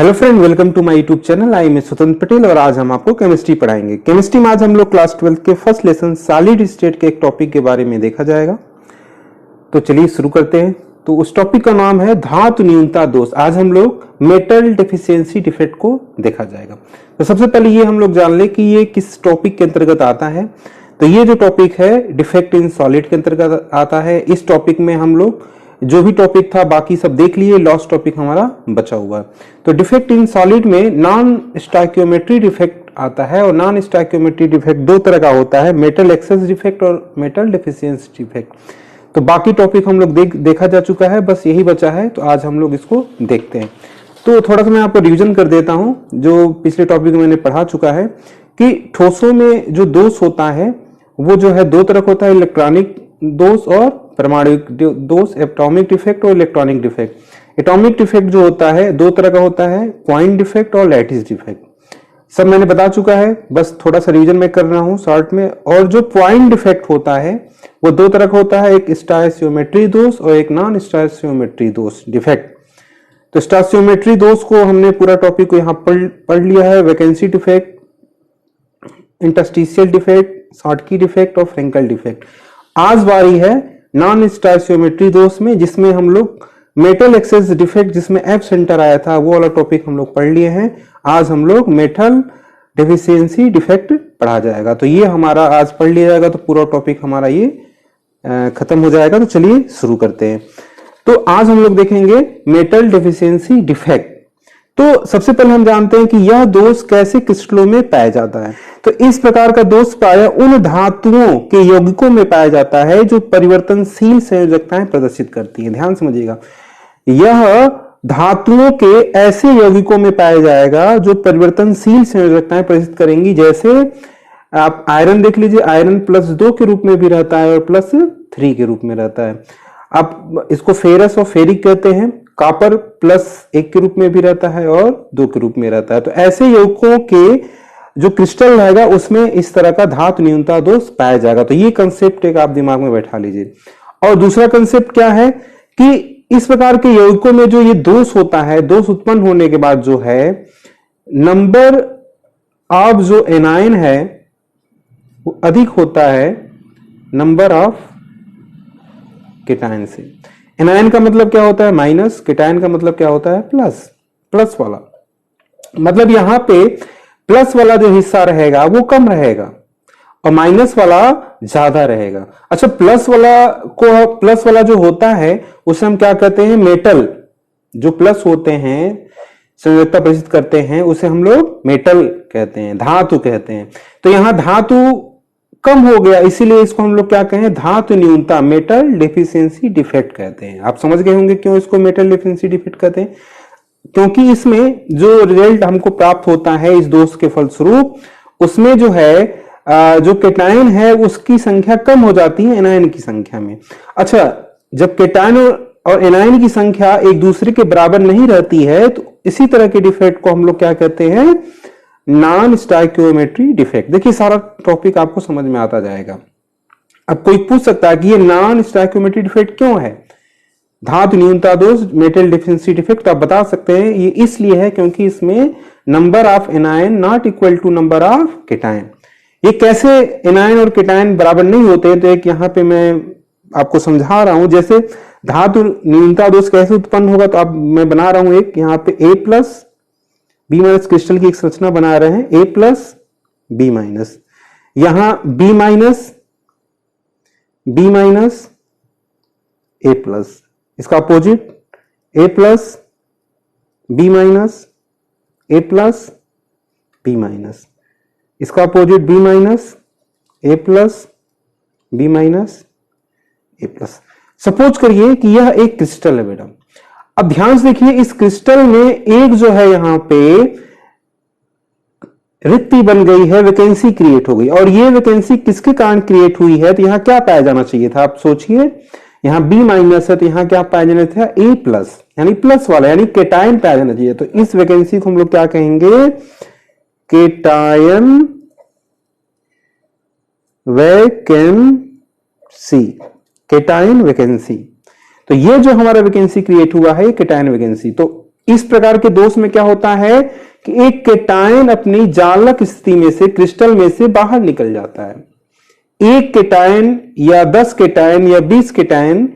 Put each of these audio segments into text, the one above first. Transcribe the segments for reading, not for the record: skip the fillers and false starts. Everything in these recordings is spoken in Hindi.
Hello friend, welcome to my YouTube channel. I am Swatantra Patel और आज हम आपको केमिस्ट्री पढ़ाएंगे। केमिस्ट्री में आज हम लोग क्लास 12 के फर्स्ट लेसन सॉलिड स्टेट के एक टॉपिक के बारे में देखा जाएगा। तो चलिए शुरू करते हैं। तो उस टॉपिक का नाम है धातु न्यूनता दोष। आज हम लोग मेटल डेफिशिएंसी डिफेक्ट को देखा जाएगा। तो सबसे पहले ये हम लोग जान ले कि ये किस टॉपिक के अंतर्गत आता है। तो ये जो टॉपिक है डिफेक्ट इन सॉलिड के अंतर्गत आता है। इस टॉपिक में हम लोग जो भी टॉपिक था बाकी सब देख लिए, लास्ट टॉपिक हमारा बचा हुआ है। तो डिफेक्ट इन सॉलिड में नॉन स्टोइकियोमेट्री डिफेक्ट आता है और नॉन स्टोइकियोमेट्री डिफेक्ट दो तरह का होता है, मेटल एक्सेस डिफेक्ट और मेटल डेफिशिएंसी डिफेक्ट। तो बाकी टॉपिक हम लोग देखा जा चुका है, बस यही बचा है। तो आज हम लोग इसको देखते हैं। तो थोड़ा सा मैं आपको रिविजन कर देता हूं जो पिछले टॉपिक में मैंने पढ़ा चुका है कि ठोसों में जो दोष होता है वो जो है दो तरह का होता है, इलेक्ट्रॉनिक दोष और परमाणुिक दोष, एटॉमिक डिफेक्ट और इलेक्ट्रॉनिक डिफेक्ट। एटॉमिक डिफेक्ट जो होता है दो तरह का होता है, पॉइंट डिफेक्ट और लैटिस डिफेक्ट। सब मैंने बता चुका है, बस थोड़ा सा रिवीजन में कर रहा हूं शॉर्ट में। और जो पॉइंट डिफेक्ट होता है वो दो तरह का होता है, एक स्टोइकियोमेट्री दोष और एक नॉन स्टोइकियोमेट्री दोष डिफेक्ट। तो स्टोइकियोमेट्री दोष को हमने पूरा टॉपिक को यहाँ पढ़ लिया है। Vacancy defect, interstitial defect, Schottky defect और फ्रेंकल डिफेक्ट। आज बारी है नॉन स्टोइकियोमेट्री दोष में, जिसमें हम लोग मेटल एक्सेस डिफेक्ट जिसमें एफ सेंटर आया था वो वाला टॉपिक हम लोग पढ़ लिए हैं। आज हम लोग मेटल डेफिशिएंसी डिफेक्ट पढ़ा जाएगा। तो ये हमारा आज पढ़ लिया जाएगा, तो पूरा टॉपिक हमारा ये खत्म हो जाएगा। तो चलिए शुरू करते हैं। तो आज हम लोग देखेंगे मेटल डेफिशिएंसी डिफेक्ट। तो सबसे पहले हम जानते हैं कि यह दोष कैसे क्रिस्टलों में पाया जाता है। तो इस प्रकार का दोष प्रायः उन धातुओं के यौगिकों में पाया जाता है जो परिवर्तनशील संयोजकताएं प्रदर्शित करती हैं। ध्यान समझिएगा, यह धातुओं के ऐसे यौगिकों में पाया जाएगा जो परिवर्तनशील संयोजकताएं प्रदर्शित करेंगी। जैसे आप आयरन देख लीजिए, आयरन +2 के रूप में भी रहता है और +3 के रूप में रहता है। आप इसको फेरस और फेरिक कहते हैं। कॉपर +1 के रूप में भी रहता है और 2 के रूप में रहता है। तो ऐसे यौगिकों के जो क्रिस्टल रहेगा उसमें इस तरह का धातु न्यूनता दोष पाया जाएगा। तो ये कंसेप्ट एक आप दिमाग में बैठा लीजिए। और दूसरा कंसेप्ट क्या है कि इस प्रकार के यौगिकों में जो ये दोष होता है, दोष उत्पन्न होने के बाद जो है नंबर ऑफ जो एनायन है वो अधिक होता है नंबर ऑफ केटायन से। एनायन का मतलब क्या होता है? माइनस। केटायन का मतलब क्या होता है? प्लस। प्लस वाला मतलब यहां पे प्लस वाला जो हिस्सा रहेगा वो कम रहेगा और माइनस वाला ज्यादा रहेगा। अच्छा, प्लस वाला जो होता है उसे हम क्या कहते हैं? मेटल। जो प्लस होते हैं, संयोजकता प्रदर्शित करते हैं, उसे हम लोग मेटल कहते हैं, धातु कहते हैं। तो यहां धातु कम हो गया, इसीलिए इसको हम लोग क्या कहें? धातु न्यूनता, मेटल डेफिशिएंसी डिफेक्ट कहते हैं। आप समझ गए होंगे क्यों इसको मेटल डेफिशिएंसी डिफेक्ट कहते हैं। क्योंकि इसमें जो रिजल्ट हमको प्राप्त होता है इस दोष के फलस्वरूप, उसमें जो है जो केटायन है उसकी संख्या कम हो जाती है एनायन की संख्या में। अच्छा, जब केटायन और एनायन की संख्या एक दूसरे के बराबर नहीं रहती है तो इसी तरह के डिफेक्ट को हम लोग क्या कहते हैं? Non stoichiometry defect. देखिए सारा टॉपिक आपको समझ में आता जाएगा। अब कोई पूछ सकता है कि ये नॉन स्टोइकियोमेट्री डिफेक्ट क्यों है? धातु न्यूनता दोष, मेटल डेफिशिएंसी डिफेक्ट। तो आप बता सकते हैं ये इसलिए है क्योंकि इसमें number of anion not equal to number of cation. ये कैसे एनायन और केटायन बराबर नहीं होते? तो एक यहां पे मैं आपको समझा रहा हूं। जैसे धातु न्यूनता दोष कैसे उत्पन्न होगा, तो अब मैं बना रहा हूं एक यहां पे A+B- क्रिस्टल की एक संरचना बना रहे हैं, A+B-, यहां B-, इसका अपोजिट A+B-, A+B-, इसका opposite B-, A+B-, A+। Suppose करिए कि यह एक क्रिस्टल है बेटा। अब ध्यान से देखिए, इस क्रिस्टल में एक जो है यहां पे रिक्ति बन गई है, वैकेंसी क्रिएट हो गई। और ये वैकेंसी किसके कारण क्रिएट हुई है? तो यहां क्या पाया जाना चाहिए था? आप सोचिए, यहां B- है तो यहां क्या पाया जाना था? A+, यानी प्लस वाला, यानी केटायन पाया जाना चाहिए। तो इस वैकेंसी को हम लोग क्या कहेंगे? Cation vacancy. Cation vacancy. तो ये जो हमारा वैकेंसी क्रिएट हुआ है केटायन वैकेंसी। तो इस प्रकार के दोष में क्या होता है कि एक केटायन अपनी जालक स्थिति में से, क्रिस्टल में से बाहर निकल जाता है। एक केटायन या 10 केटायन या 20 केटायन,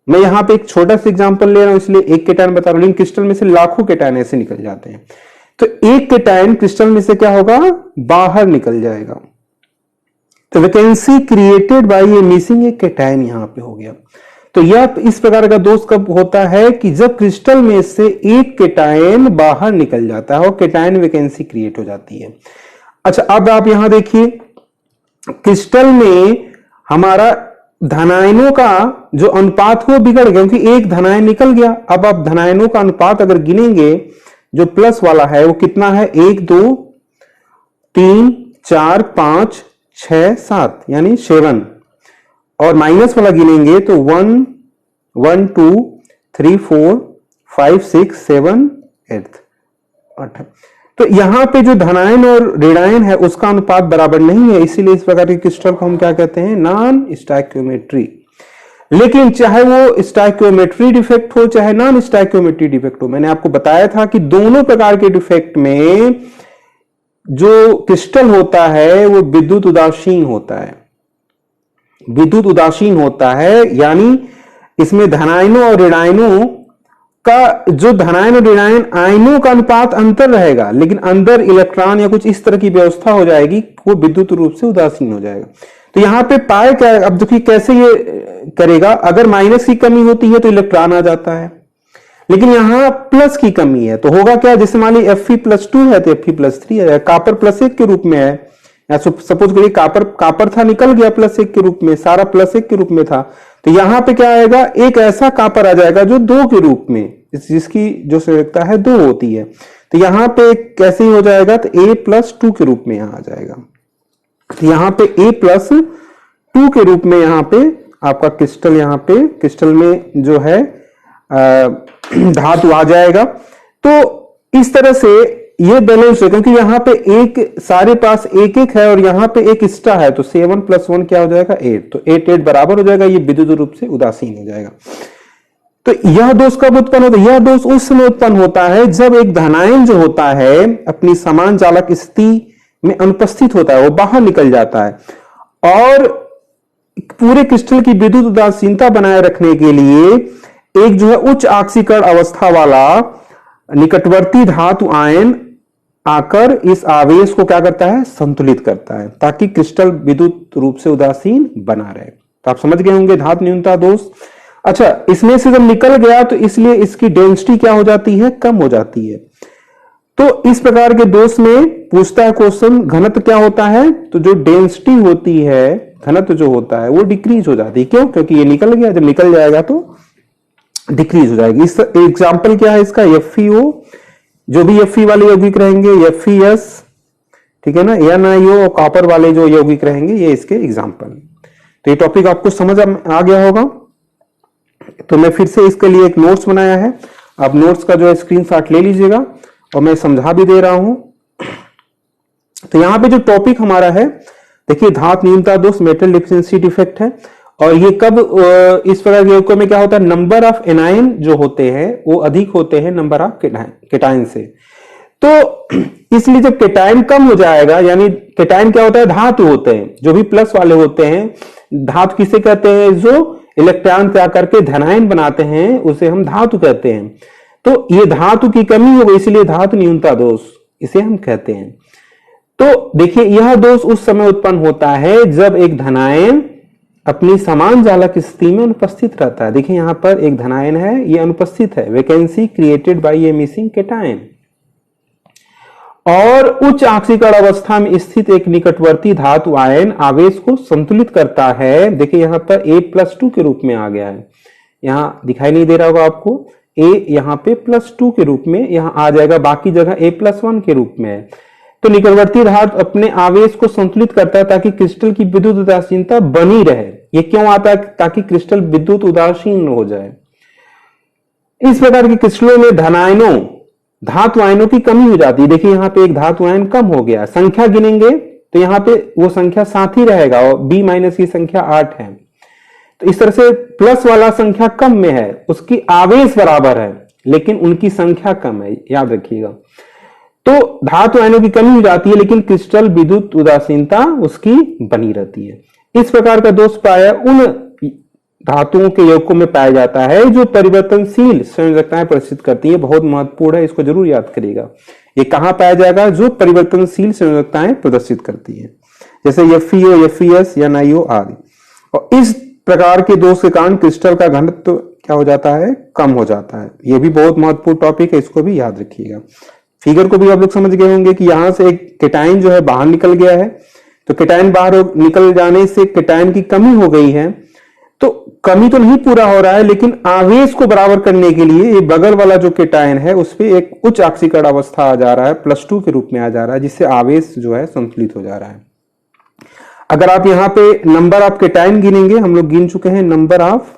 मैं यहां पे एक छोटा सा एग्जांपल ले रहा हूं इसलिए एक केटायन बता रहा हूं, लेकिन क्रिस्टल में से लाखों केटायन ऐसे निकल जाते हैं। तो एक केटायन क्रिस्टल में से क्या होगा, बाहर निकल जाएगा। तो vacancy created by A missing एक केटायन यहां पे हो गया। तो यह इस प्रकार का दोष कब होता है कि जब क्रिस्टल में से एक केटायन बाहर निकल जाता है और केटायन वैकेंसी क्रिएट हो जाती है। अच्छा, अब आप यहां देखिए, क्रिस्टल में हमारा धनायनों का जो अनुपात वो बिगड़ गया, क्योंकि एक धनायन निकल गया। अब आप धनायनों का अनुपात अगर गिनेंगे, जो प्लस वाला है वो कितना है, 1 2 3 4 5 6 7 यानी 7, और माइनस वाला गिनेंगे तो 1 1 2 3 4 5 6 7 8। तो यहां पे जो धनायन और ऋणायन है उसका अनुपात बराबर नहीं है, इसीलिए इस प्रकार के क्रिस्टल को हम क्या कहते हैं, नॉन स्टोइकियोमेट्री। लेकिन चाहे वो स्टोइकियोमेट्री डिफेक्ट हो चाहे नॉन स्टोइकियोमेट्री डिफेक्ट हो, मैंने आपको बताया था कि दोनों प्रकार के डिफेक्ट में जो क्रिस्टल होता है वो विद्युत उदासीन होता है। विद्युत उदासीन होता है यानी इसमें धनायनों और ऋणायनों का, जो धनायन और ऋणायन आयनों का अनुपात अंतर रहेगा, लेकिन अंदर इलेक्ट्रॉन या कुछ इस तरह की व्यवस्था हो जाएगी, वो विद्युत रूप से उदासीन हो जाएगा। तो यहां पे पाए क्या, अब देखिए कैसे ये करेगा, अगर माइनस की कमी होती है तो इलेक्ट्रॉन आ जाता है, लेकिन यहां प्लस की कमी है तो होगा क्या, जैसे मान ली Fe+2 है तो Fe+3 है, कापर +1 के रूप में है, सपोज करिए कापर था, निकल गया +1 के रूप में, सारा +1 के रूप में था, तो यहां पे क्या आएगा, एक ऐसा कापर आ जाएगा जो 2 के रूप में, जिसकी जो संयोजकता है 2 होती है। तो यहां पे कैसे ही हो जाएगा, तो A+2 के रूप में यहां आ जाएगा। तो यहां पे A+2 के रूप में यहां पे आपका क्रिस्टल, यहां पे क्रिस्टल में जो है धातु आ जाएगा। तो इस तरह से ये बैलेंस है, क्योंकि यहां पे एक सारे पास एक एक है और यहां पे एक एक्स्ट्रा है, तो 7 + 1 क्या हो जाएगा, 8। तो 8 बराबर हो जाएगा, ये विद्युत रूप से उदासीन हो जाएगा। तो यह दोष कब उत्पन्न होता है, यह दोष उस समय उत्पन्न होता है जब एक धनायन जो होता है अपनी समान चालक स्थिति में अनुपस्थित होता है, वो बाहर निकल जाता है, और पूरे क्रिस्टल की विद्युत उदासीनता बनाए रखने के लिए एक जो है उच्च ऑक्सीकरण अवस्था वाला निकटवर्ती धातु आयन आकर इस आवेश को क्या करता है, संतुलित करता है, ताकि क्रिस्टल विद्युत रूप से उदासीन बना रहे। तो आप समझ गए होंगे धातु न्यूनता दोष। अच्छा, इसमें से जब निकल गया तो इसलिए इसकी डेंसिटी क्या हो जाती है, कम हो जाती है। तो इस प्रकार के दोष में पूछता है क्वेश्चन, घनत्व क्या होता है, तो जो डेंसिटी होती है, घनत्व जो होता है वो डिक्रीज हो जाती है। क्यों, क्योंकि ये निकल गया, जब निकल जाएगा तो डिक्रीज हो जाएगी। इस एग्जाम्पल क्या है इसका, FeO, जो भी Fe वाले यौगिक रहेंगे, FeS, ठीक है ना, NiO और कॉपर वाले जो यौगिक रहेंगे, ये इसके एग्जाम्पल। तो ये टॉपिक आपको समझ आ गया होगा। तो मैं फिर से इसके लिए एक नोट्स बनाया है, आप नोट्स का जो है स्क्रीनशॉट ले लीजिएगा, और मैं समझा भी दे रहा हूं। तो यहां पे जो टॉपिक हमारा है, देखिए धातु न्यूनता दोष, मेटल डिफिशिएंसी डिफेक्ट है, और ये कब इस प्रकार के यौगिकों में क्या होता है, नंबर ऑफ एनायन जो होते हैं वो अधिक होते हैं नंबर ऑफ केटायन से। तो इसलिए जब केटायन कम हो जाएगा, यानी केटायन क्या होता है, धातु होते हैं, जो भी प्लस वाले होते हैं, धातु किसे कहते हैं, जो इलेक्ट्रॉन त्याग करके धनायन बनाते हैं उसे हम धातु कहते हैं। तो ये धातु की कमी हो गई, इसलिए धातु न्यूनता दोष इसे हम कहते हैं। तो देखिए यह दोष उस समय उत्पन्न होता है जब एक धनायन अपनी समान चालक स्थिति में अनुपस्थित रहता है। देखिए यहां पर एक धनायन है, ये अनुपस्थित है, vacancy created by A missing cation, और उच्च ऑक्सीकरण अवस्था में स्थित एक निकटवर्ती धातु आयन आवेश को संतुलित करता है। देखिए यहां पर A+2 के रूप में आ गया है, यहां दिखाई नहीं दे रहा होगा आपको, A यहां पे +2 के रूप में यहां आ जाएगा, बाकी जगह A+1 के रूप में है। तो निकटवर्ती धातु अपने आवेश को संतुलित करता है ताकि क्रिस्टल की विद्युत उदासीनता बनी रहे। ये क्यों आता है, ताकि क्रिस्टल विद्युत उदासीन हो जाए। इस प्रकार के क्रिस्टलों में धनायनों, धातु आयनों की कमी हो जाती है। देखिए यहां पे एक धातु आयन कम हो गया, संख्या गिनेंगे तो यहां पे वो संख्या 7 ही रहेगा, और B- की संख्या 8 है। तो इस तरह से प्लस वाला संख्या कम में है, उसकी आवेश बराबर है, लेकिन उनकी संख्या कम है, याद रखिएगा। तो धातु आयनों की कमी हो जाती है लेकिन क्रिस्टल विद्युत उदासीनता उसकी बनी रहती है। इस प्रकार का दोष प्राय उन धातुओं के यौगिकों में पाया जाता है जो परिवर्तनशील संयोजकताएं प्रदर्शित करती है। बहुत महत्वपूर्ण है, इसको जरूर याद करिएगा। ये कहां पाया जाएगा? जो परिवर्तनशील संयोजकताएं प्रदर्शित करती है, जैसे FeO, FeS या NiO आदि। और इस प्रकार के दोष के कारण क्रिस्टल का घनत्व क्या हो जाता है? कम हो जाता है। यह भी बहुत महत्वपूर्ण टॉपिक है, इसको भी याद रखिएगा। फिगर को भी आप लोग समझ गए होंगे कि यहां से एक केटाइन जो है बाहर निकल गया है, तो केटाइन बाहर निकल जाने से केटाइन की कमी हो गई है। तो कमी तो नहीं पूरा हो रहा है, लेकिन आवेश को बराबर करने के लिए ये बगल वाला जो केटाइन है उस पर एक उच्च ऑक्सीकरण अवस्था आ जा रहा है, +2 के रूप में आ जा रहा है, जिससे आवेश जो है संतुलित हो जा रहा है। अगर आप यहां पे नंबर ऑफ केटाइन गिनेंगे, हम लोग गिन चुके हैं, नंबर ऑफ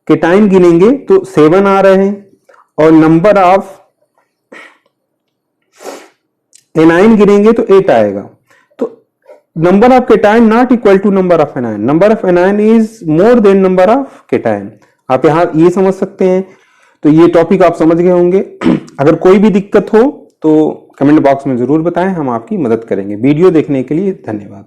केटाइन गिनेंगे तो 7 आ रहे हैं, और नंबर ऑफ एनाइन गिनेंगे तो 8 आएगा। तो number of cation not equal to number of anion, number of anion is more than number of cation. आप यहां ये समझ सकते हैं। तो ये टॉपिक आप समझ गए होंगे। अगर कोई भी दिक्कत हो तो कमेंट बॉक्स में जरूर बताएं, हम आपकी मदद करेंगे। वीडियो देखने के लिए धन्यवाद।